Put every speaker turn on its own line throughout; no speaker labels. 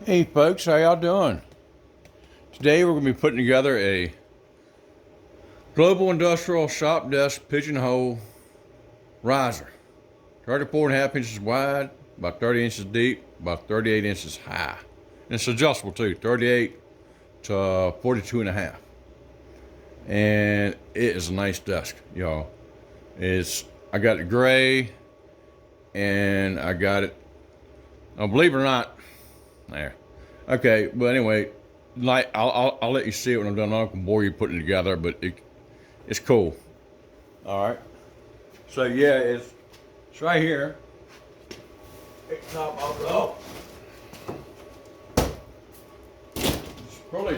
Hey folks, how y'all doing? Today we're going to be putting together a global industrial shop desk pigeonhole riser. 34.5 inches wide, about 30 inches deep, about 38 inches high. And it's adjustable too, 38 to 42 and a half. And it is a nice desk, y'all. I got it gray and I got it, now believe it or not, there. Okay, but anyway, like I'll let you see it when I'm done. I'm not gonna bore you putting it together, but it's cool. All right. So yeah, it's right here. It's top off it off. It's probably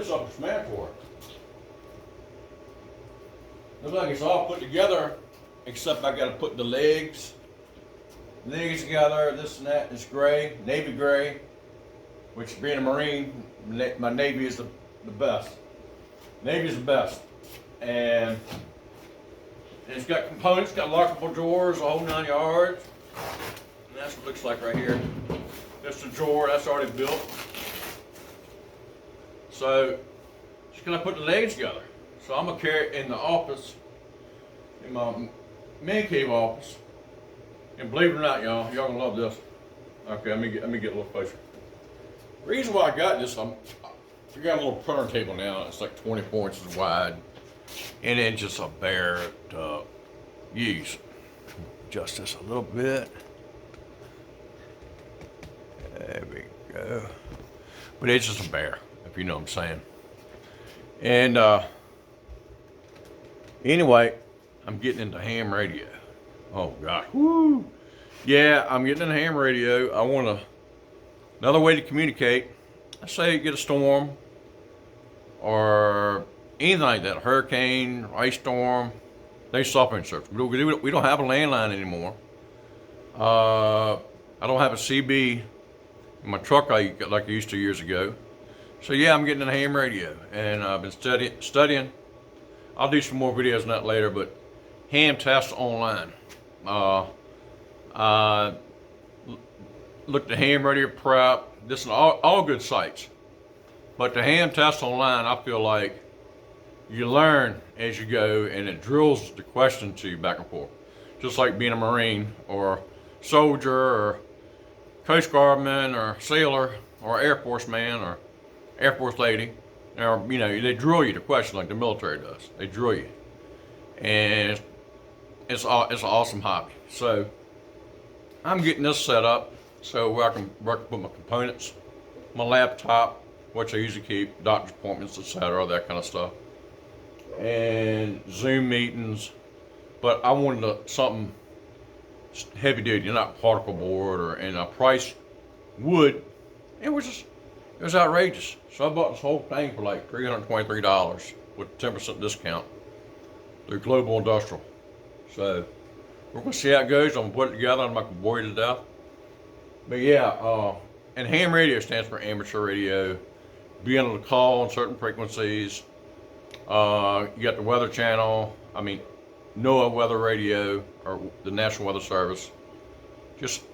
something smack for it. Looks like it's all put together, except I got to put the legs together. This and that. It's gray, navy gray. Which, being a Marine, my Navy is the best. Navy is the best. And it's got components, got lockable drawers, a whole 9 yards. And that's what it looks like right here. That's the drawer, that's already built. So, just gonna put the legs together. So I'm gonna carry it in the office, in my man cave office. And believe it or not, y'all gonna love this. Okay, let me get a little closer. The reason why I got this, we got a little printer table now. It's like 24 inches wide, and then just a bear to use. Adjust this a little bit. There we go. But it's just a bear, if you know what I'm saying. And anyway, I'm getting into ham radio. Oh God, woo! Yeah, I'm getting into ham radio. I want to. Another way to communicate, let's say you get a storm or anything like that, a hurricane, ice storm, they software search. We don't have a landline anymore. I don't have a CB in my truck like I used to years ago. So yeah, I'm getting a ham radio, and I've been studying. I'll do some more videos on that later, but ham test online. Look at Ham Radio Prep. This is all good sites. But the ham test online, I feel like you learn as you go, and it drills the question to you back and forth. Just like being a Marine or soldier or Coast Guardman or sailor or Air Force man or Air Force lady. Or, they drill you the question like the military does. They drill you. And it's an awesome hobby. So I'm getting this set up. So where I can put my components, my laptop, which I usually keep, doctor's appointments, etc., that kind of stuff, and Zoom meetings. But I wanted something heavy duty, not particle board, and I priced wood. It was outrageous. So I bought this whole thing for like $323 with 10% discount through Global Industrial. So we're gonna see how it goes. I'm gonna put it together. I'm not gonna bore you to death. But yeah, and ham radio stands for amateur radio. Being able to call on certain frequencies. You got the Weather Channel. NOAA Weather Radio, or the National Weather Service.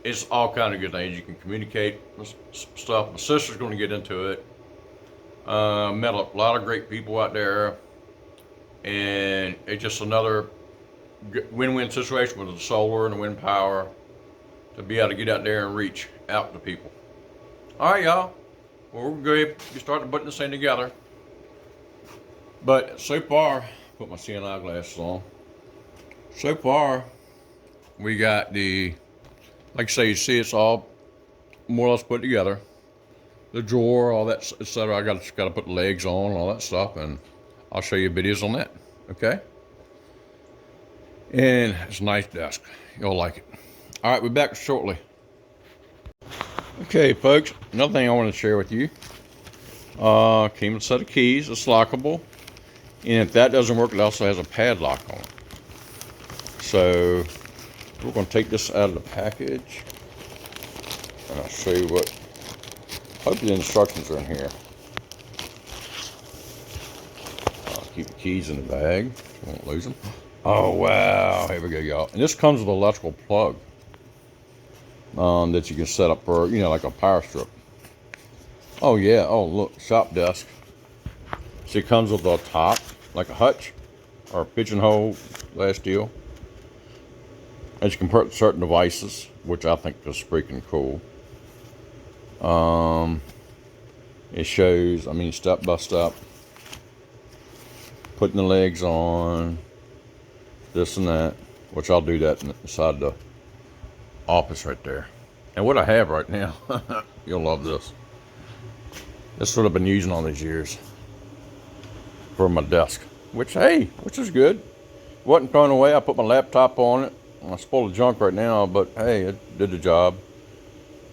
It's all kind of good things. You can communicate stuff. My sister's going to get into it. Met a lot of great people out there, and it's just another win-win situation with the solar and the wind power, to be able to get out there and reach out to people. All right, y'all. Well, we're going to start putting this thing together. But so far, put my CNI glasses on. So far, we got like I say, you see it's all more or less put together. The drawer, all that, etc. I got to put the legs on, all that stuff, and I'll show you videos on that. Okay? And it's a nice desk. You'll like it. All right, we'll be back shortly. Okay, folks, another thing I want to share with you. Came with a set of keys. It's lockable. And if that doesn't work, it also has a padlock on it. So we're going to take this out of the package. And I'll show you what. Hopefully the instructions are in here. I'll keep the keys in the bag. So I won't lose them. Oh, wow. Here we go, y'all. And this comes with an electrical plug that you can set up for, like a power strip. Oh yeah, oh look, shop desk. See, it comes with a top, like a hutch or a pigeonhole glass deal. And you can put certain devices, which I think is freaking cool. It shows, I mean, step by step, putting the legs on, this and that, which I'll do that inside the office right there. And what I have right now, you'll love this. This is what I've been using all these years for my desk, which is good. Wasn't thrown away. I put my laptop on it. I spoiled the junk right now, but hey, it did the job.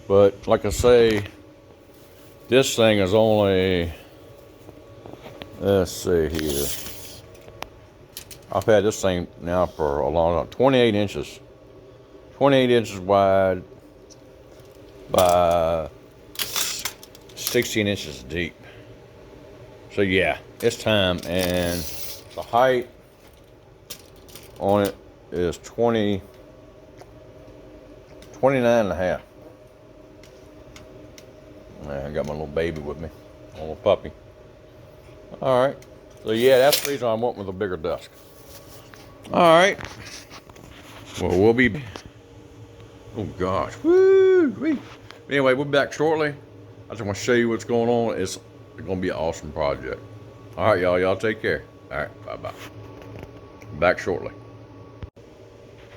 But like I say, this thing is only, let's see here. I've had this thing now for a long time, 28 inches. 28 inches wide by 16 inches deep. So yeah, it's time. And the height on it is 29 and a half. I got my little baby with me, my little puppy. All right. So yeah, that's the reason I went with a bigger desk. All right. Well, we'll be. Oh gosh. Woo. Anyway, we'll be back shortly. I just want to show you what's going on. It's going to be an awesome project. All right, y'all. Y'all take care. All right. Bye-bye. Back shortly.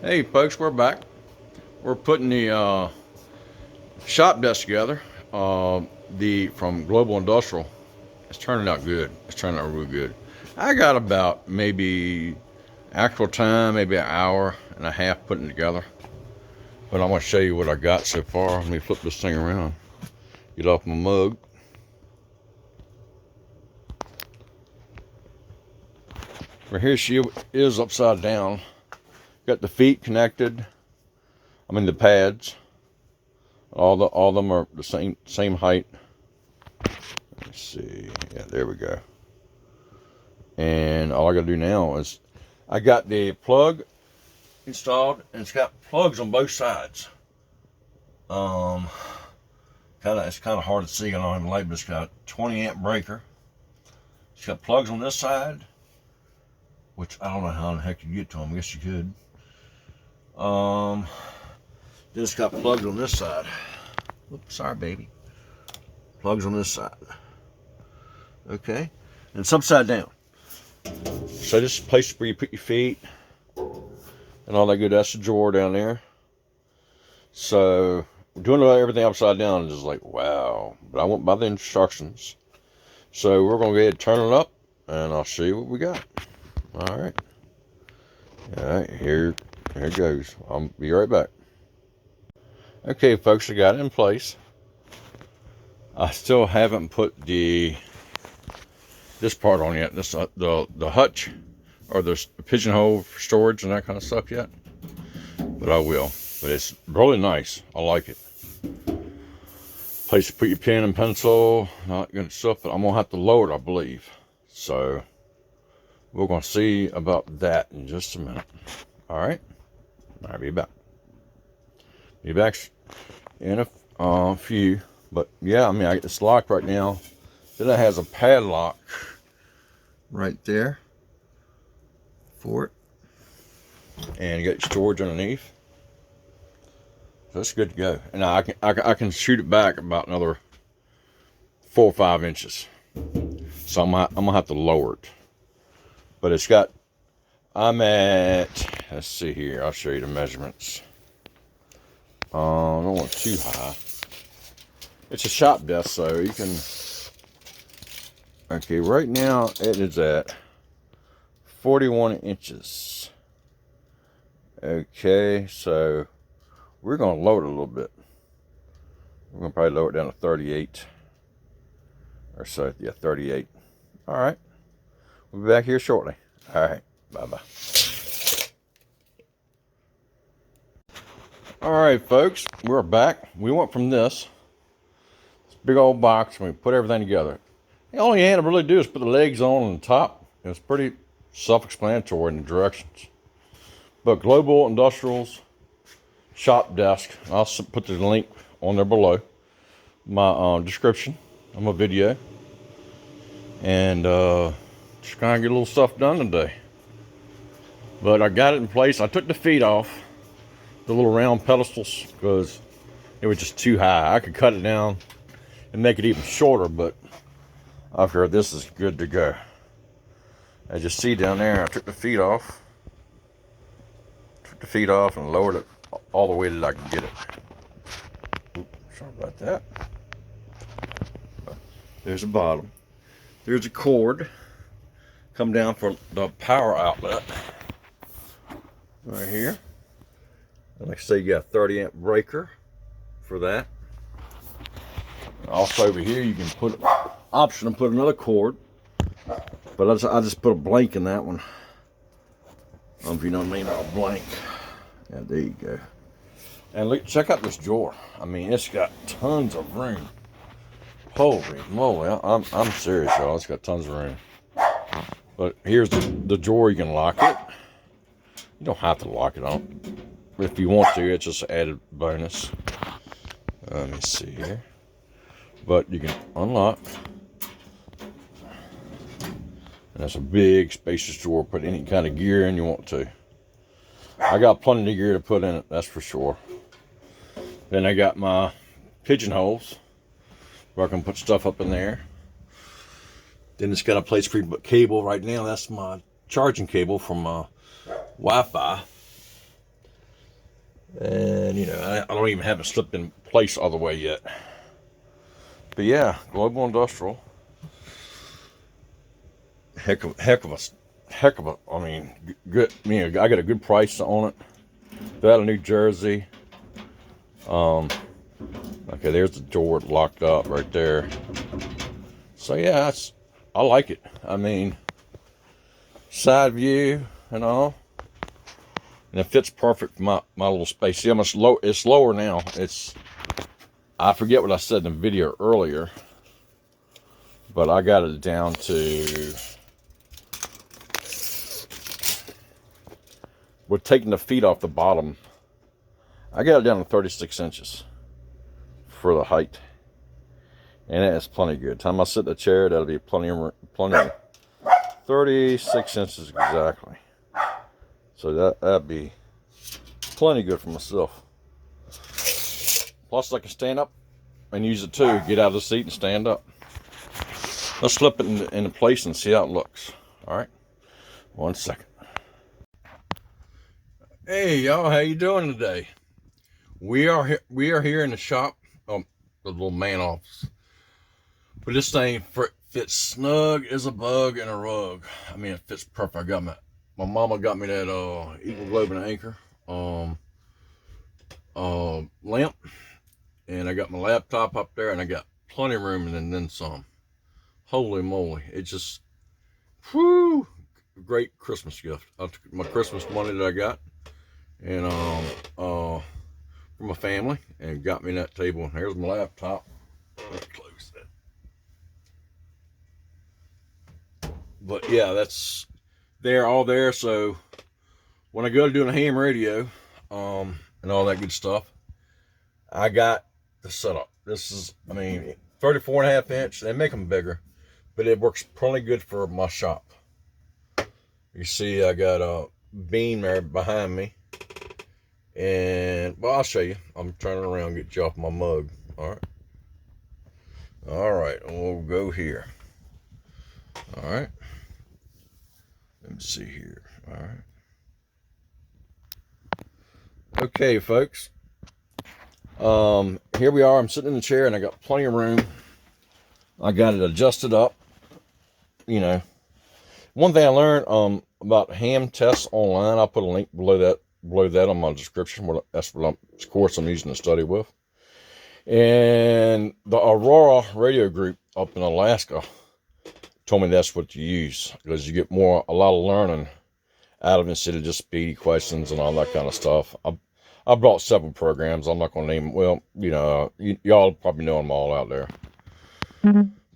Hey, folks. We're back. We're putting the shop desk together. From Global Industrial. It's turning out good. It's turning out real good. I got about maybe actual time, maybe an hour and a half putting it together. But I'm going to show you what I got so far. Let me flip this thing around. Get off my mug. Right here she is upside down. Got the feet connected. I mean the pads. All of them are the same height. Let's see. Yeah, there we go. And all I gotta do now is I got the plug installed, and it's got plugs on both sides. It's kind of hard to see. I don't have a light, but it's got a 20 amp breaker. It's got plugs on this side, which I don't know how in the heck you get to them. I guess you could. Then it's got plugs on this side. Oops, sorry, baby. Plugs on this side. Okay, and it's upside down. So this is a place where you put your feet and all that good. That's the drawer down there. So doing everything upside down is like, wow. But I went by the instructions. So we're going to go ahead and turn it up, and I'll show you what we got. All right. All right, here it goes. I'll be right back. Okay, folks, I got it in place. I still haven't put this part on yet. This the hutch or the pigeonhole for storage and that kind of stuff yet. But I will. But it's really nice. I like it. Place to put your pen and pencil, not good stuff. But I'm gonna have to lower it, I believe. So we're gonna see about that in just a minute. All right. I'll be back. Be back in a few. But yeah, I mean, it's locked right now. Then it has a padlock right there for it, and you got your storage underneath. So that's good to go. And now I can shoot it back about another 4 or 5 inches. So I'm gonna have to lower it. But it's got. I'm at. Let's see here. I'll show you the measurements. I don't want too high. It's a shop desk, so you can. Okay, right now it is at 41 inches. Okay, so we're going to lower it a little bit. We're going to probably lower it down to 38 or so. Yeah, 38. All right. We'll be back here shortly. All right. Bye-bye. All right, folks. We're back. We went from this big old box and we put everything together. The only you had to really do is put the legs on the top. It was pretty self-explanatory in the directions. But Global Industrial's shop desk, I'll put the link on there below my description. I'm a video. And just trying to get a little stuff done today. But I got it in place. I took the feet off, the little round pedestals, because it was just too high. I could cut it down and make it even shorter, but I figured this is good to go. As you see down there, I took the feet off. And lowered it all the way that I could get it. Oops, sorry about that. There's the bottom. There's a cord. Come down for the power outlet. Right here. And like I say, you got a 30 amp breaker for that. Also over here, you can put option to put another cord. But I just put a blank in that one. I don't know if you know what I mean by a blank. Yeah, there you go. And look, check out this drawer. I mean, it's got tons of room. Holy moly, I'm serious, y'all. It's got tons of room. But here's the drawer. You can lock it. You don't have to lock it on. If you want to, it's just an added bonus. Let me see here. But you can unlock. And that's a big, spacious drawer. Put any kind of gear in you want to. I got plenty of gear to put in it, that's for sure. Then I got my pigeonholes where I can put stuff up in there. Then it's got a place for you to put cable. Right now, that's my charging cable from Wi-Fi. And, you know, I don't even have it slipped in place all the way yet. But yeah, Global Industrial. Heck of a, I mean, good. You know, I got a good price on it. They're out of New Jersey. Okay, there's the door locked up right there. So yeah, I like it. I mean, side view and all, and it fits perfect for my little space. See how much low it's lower now. I forget what I said in the video earlier, but I got it down to. We're taking the feet off the bottom. I got it down to 36 inches for the height. And that's plenty good. Time I sit in the chair, that'll be plenty. 36 inches exactly. So that'd be plenty good for myself. Plus I can stand up and use it too. Get out of the seat and stand up. Let's flip it into place and see how it looks. All right, 1 second. Hey y'all, how you doing today? We are here in the shop, the little man office. But this thing fits snug as a bug in a rug. I mean, it fits perfect. I got my mama got me that Eagle Globe and Anchor lamp, and I got my laptop up there, and I got plenty of room and then some. Holy moly! It just, whoo, great Christmas gift. I took my Christmas money that I got. And from my family, and got me that table. Here's my laptop. Let's close that. But yeah, that's all there. So when I go to doing a ham radio, and all that good stuff, I got the setup. This is, I mean, 34.5 inch. They make them bigger, but it works pretty good for my shop. You see, I got a beam there behind me. And, well, I'll show you. I'm turning around, get you off my mug. All right, we'll go here. All right, let me see here. All right, okay, folks. Here we are. I'm sitting in the chair, and I got plenty of room. I got it adjusted up. You know, one thing I learned about ham tests online, I'll put a link below that on my description. That's what course I'm using to study with. And the Aurora radio group up in Alaska told me that's what you use, because you get a lot of learning out of it instead of just speedy questions and all that kind of stuff. I brought several programs. I'm not going to name them. Well, you know, y'all probably know them all out there.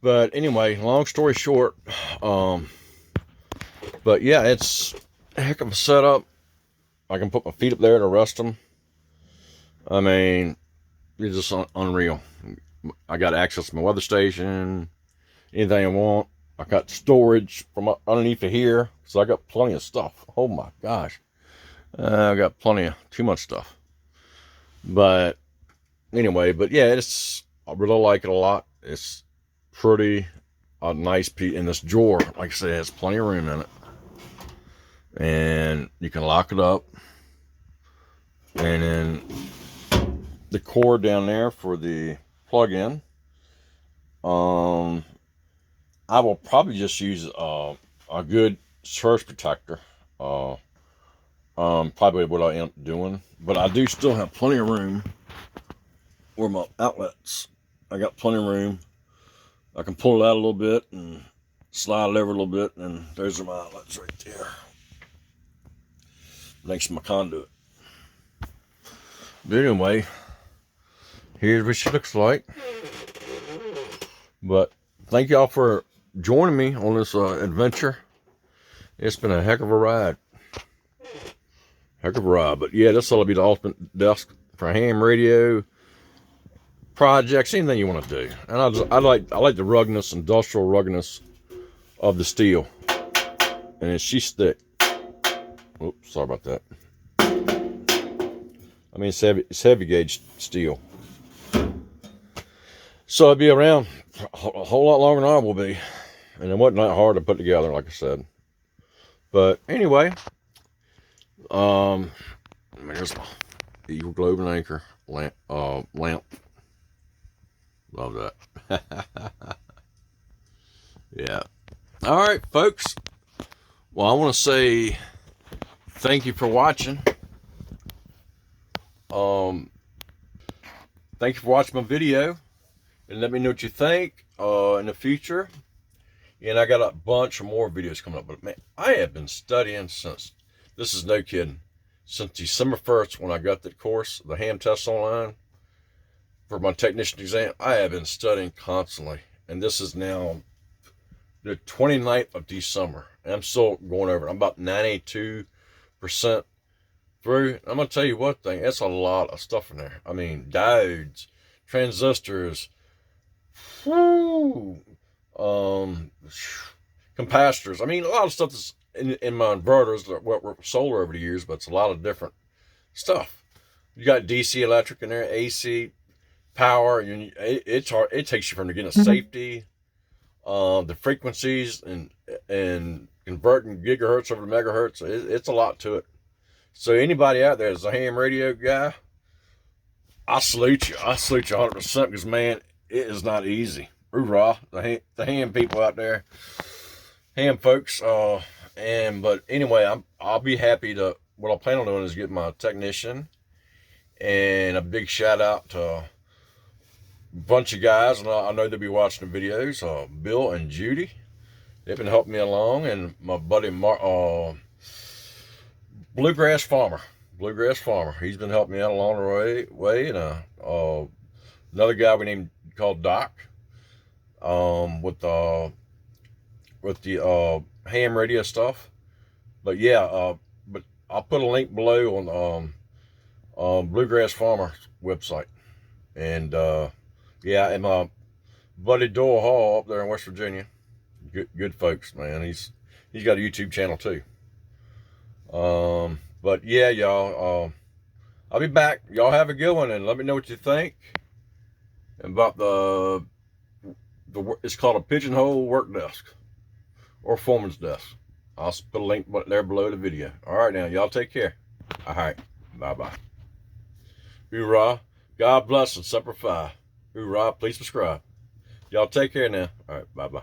But anyway, long story short, but yeah, it's a heck of a setup. I can put my feet up there to rest them. I mean, it's just unreal. I got access to my weather station, anything I want. I got storage from underneath of here, so I got plenty of stuff. Oh my gosh, I got too much stuff. But anyway, but yeah, I really like it a lot. It's pretty nice piece. And this drawer, like I said, has plenty of room in it, and you can lock it up. And then the cord down there for the plug-in. I will probably just use a good surge protector. Probably what I end up doing, but I do still have plenty of room where my outlets. I got plenty of room. I can pull it out a little bit and slide it over a little bit, and those are my outlets right there next to my conduit. But anyway, here's what she looks like. But thank y'all for joining me on this adventure. It's been a heck of a ride. But yeah, this will be the ultimate desk for ham radio projects, anything you want to do. And I like the ruggedness, industrial ruggedness of the steel. And she's thick. Oops, sorry about that. I mean, it's heavy gauge steel. So it'll be around a whole lot longer than I will be. And it wasn't that hard to put together, like I said. But anyway, there's my Eagle Globe and Anchor lamp. Love that. Yeah. All right, folks. Well, I want to say thank you for watching. Thank you for watching my video, and let me know what you think in the future. And I got a bunch of more videos coming up. But man, I have been studying since, this is no kidding, since December 1st when I got the course, the ham test online for my technician exam. I have been studying constantly, and this is now the 29th of December, and I'm still going over it. I'm about 92% through. I'm gonna tell you one thing, it's a lot of stuff in there. I mean, diodes, transistors, capacitors. I mean, a lot of stuff that's in my inverters that were solar over the years, but it's a lot of different stuff. You got DC electric in there, AC power. It's hard. It takes you from the beginning of safety, the frequencies, and converting gigahertz over to megahertz. It's a lot to it. So anybody out there that's a ham radio guy, I salute you. I salute you 100%, because man, it is not easy. Hoorah, the ham people out there, ham folks. But anyway, I'll be happy to. What I plan on doing is get my technician, and a big shout out to a bunch of guys, and I know they'll be watching the videos. Bill and Judy, they've been helping me along, and my buddy Bluegrass Farmer, he's been helping me out along the way, and another guy we named called Doc, with the ham radio stuff. But yeah, but I'll put a link below on Bluegrass Farmer's website, and yeah, and my buddy Doyle Hall up there in West Virginia, good folks, man. He's got a YouTube channel too. But yeah, y'all, I'll be back. Y'all have a good one, and let me know what you think about it's called a pigeonhole work desk or foreman's desk. I'll put a link there below the video. All right, now y'all take care. All right, bye. Hoorah! God bless and Semper Fi. Hoorah! Please subscribe. Y'all take care now. All right, bye.